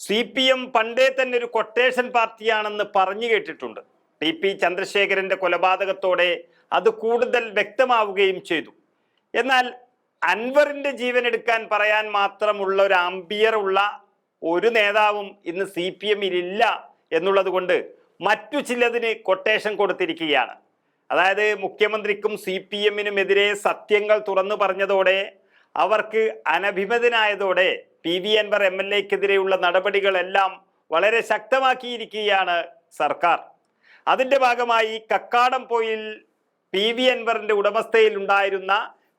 CPM പണ്ടേ തന്നെ ഒരു കൊട്ടേഷൻ പാർട്ടിയാണെന്ന് പറഞ്ഞു കേട്ടിട്ടുണ്ട്. TP ചന്ദ്രശേഖരന്റെ കൊലപാതകത്തോടെ അത് കൂടുതൽ വ്യക്തമാവുകയും ചെയ്തു. എന്നാൽ അൻവറിന്റെ ജീവൻ എടുക്കാൻ പറയാൻ മാത്രമുള്ള ഒരു ആംബിയർ ഉള്ള ഒരു നേതാവും ഇന്ന് CPM-ൽ ഇല്ല എന്നുള്ളത് കൊണ്ട് മറ്റു ചിലതിന് കൊട്ടേഷൻ കൊടുത്തിരിക്കുകയാണ്. അതായത് മുഖ്യമന്ത്രിക്കും CPM-നുമെതിരെ സത്യങ്ങൾ തുറന്നു പറഞ്ഞതോടെ, അവർക്ക് അനഭിമതനായതോടെ PV അൻവർ MLA-ക്കെതിരെയുള്ള നടപടികളെല്ലാം വളരെ ശക്തമാക്കിയിരിക്കുകയാണ് സർക്കാർ. അതിന്റെ ഭാഗമായി കക്കാടംപൊയിൽ PV അൻവറിന്റെ ഉടമസ്ഥയിൽ ഉണ്ടായിരുന്ന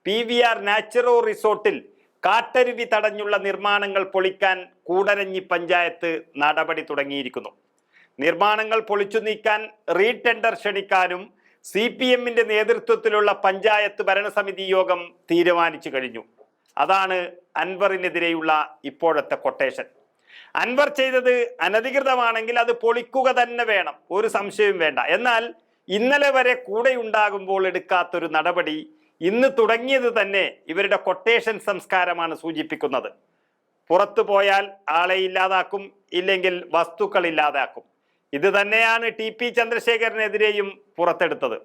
PVR നാച്ചുറോ റിസോർട്ടിൽ കാട്ടരുവി തടഞ്ഞുള്ള നിർമ്മാണങ്ങൾ പൊളിക്കാൻ കൂടരഞ്ഞി പഞ്ചായത്ത് നടപടി തുടങ്ങിയിരിക്കുന്നു. നിർമ്മാണങ്ങൾ പൊളിച്ചു നീക്കാൻ റീടെൻഡർ ക്ഷണിക്കാനും CPM-ന്റെ നേതൃത്വത്തിലുള്ള പഞ്ചായത്ത് ഭരണസമിതി യോഗം തീരുമാനിച്ചു കഴിഞ്ഞു. അതാണ് അൻവറിനെതിരെയുള്ള ഇപ്പോഴത്തെ കൊട്ടേഷൻ. അൻവർ ചെയ്തത് അനധികൃതമാണെങ്കിൽ അത് പൊളിക്കുക തന്നെ വേണം, ഒരു സംശയവും വേണ്ട. എന്നാൽ ഇന്നലെ വരെ കൂടെ ഉണ്ടാകുമ്പോൾ എടുക്കാത്തൊരു നടപടി ഇന്ന് തുടങ്ങിയത് തന്നെ ഇവരുടെ കൊട്ടേഷൻ സംസ്കാരമാണ് സൂചിപ്പിക്കുന്നത്. പുറത്തു പോയാൽ ആളെ ഇല്ലാതാക്കും, ഇല്ലെങ്കിൽ വസ്തുക്കൾ ഇല്ലാതാക്കും. ഇത് തന്നെയാണ് TP ചന്ദ്രശേഖരനെതിരെയും പുറത്തെടുത്തത്.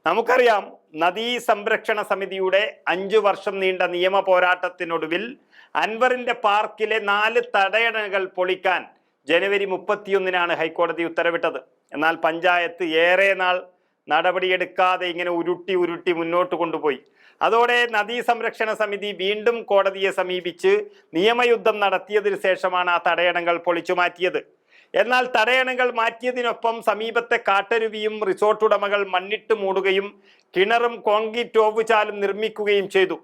നമുക്കറിയാം, നദീ സംരക്ഷണ സമിതിയുടെ 5 വർഷം നീണ്ട നിയമ പോരാട്ടത്തിനൊടുവിൽ അൻവറിന്റെ പാർക്കിലെ 4 തടയണകൾ പൊളിക്കാൻ ജനുവരി 31-നാണ് ഹൈക്കോടതി ഉത്തരവിട്ടത്. എന്നാൽ പഞ്ചായത്ത് ഏറെ നാൾ നടപടിയെടുക്കാതെ ഇങ്ങനെ ഉരുട്ടി മുന്നോട്ട് കൊണ്ടുപോയി. അതോടെ നദീ സംരക്ഷണ സമിതി വീണ്ടും കോടതിയെ സമീപിച്ച് നിയമയുദ്ധം നടത്തിയതിനു ശേഷമാണ് ആ തടയണകൾ പൊളിച്ചു മാറ്റിയത്. എന്നാൽ തടയണകൾ മാറ്റിയതിനൊപ്പം സമീപത്തെ കാട്ടരുവിയും റിസോർട്ട് ഉടമകൾ മണ്ണിട്ട് മൂടുകയും കിണറും കോൺക്രീറ്റ് ഓവുചാലും നിർമ്മിക്കുകയും ചെയ്തു.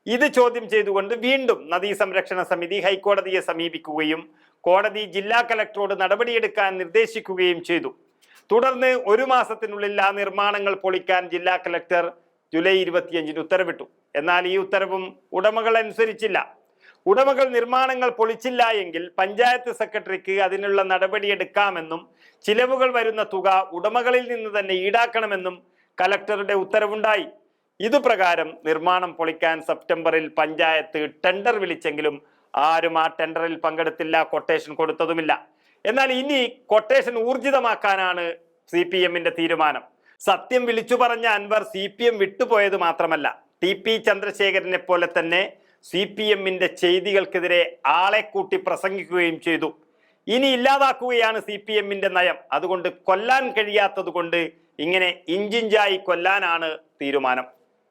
ഇത് ചോദ്യം ചെയ്തുകൊണ്ട് വീണ്ടും നദീ സംരക്ഷണ സമിതി ഹൈക്കോടതിയെ സമീപിക്കുകയും കോടതി ജില്ലാ കലക്ടറോട് നടപടിയെടുക്കാൻ നിർദ്ദേശിക്കുകയും ചെയ്തു. തുടർന്ന് 1 മാസത്തിനുള്ളിൽ ആ നിർമ്മാണങ്ങൾ പൊളിക്കാൻ ജില്ലാ കലക്ടർ ജൂലൈ 25-ന് ഉത്തരവിട്ടു. എന്നാൽ ഈ ഉത്തരവും ഉടമകൾ അനുസരിച്ചില്ല. ഉടമകൾ നിർമ്മാണങ്ങൾ പൊളിച്ചില്ല എങ്കിൽ പഞ്ചായത്ത് സെക്രട്ടറിക്ക് അതിനുള്ള നടപടിയെടുക്കാമെന്നും ചിലവുകൾ വരുന്ന തുക ഉടമകളിൽ നിന്ന് തന്നെ ഈടാക്കണമെന്നും കലക്ടറുടെ ഉത്തരവുണ്ടായി. ഇതുപ്രകാരം നിർമ്മാണം പൊളിക്കാൻ സെപ്റ്റംബറിൽ പഞ്ചായത്ത് ടെൻഡർ വിളിച്ചെങ്കിലും ആരും ആ ടെൻഡറിൽ പങ്കെടുത്തില്ല, കൊട്ടേഷൻ കൊടുത്തതുമില്ല. എന്നാൽ ഇനി കൊട്ടേഷൻ ഊർജിതമാക്കാനാണ് CPM-ന്റെ തീരുമാനം. സത്യം വിളിച്ചു പറഞ്ഞ അൻവർ CPM വിട്ടുപോയത് മാത്രമല്ല, TP ചന്ദ്രശേഖരനെ പോലെ തന്നെ CPM-ന്റെ ചെയ്തികൾക്കെതിരെ ആളെ കൂട്ടി പ്രസംഗിക്കുകയും ചെയ്തു. ഇനി ഇല്ലാതാക്കുകയാണ് CPM-ന്റെ നയം. അതുകൊണ്ട് കൊല്ലാൻ കഴിയാത്തത് കൊണ്ട് ഇങ്ങനെ ഇഞ്ചിഞ്ചായി കൊല്ലാനാണ് തീരുമാനം.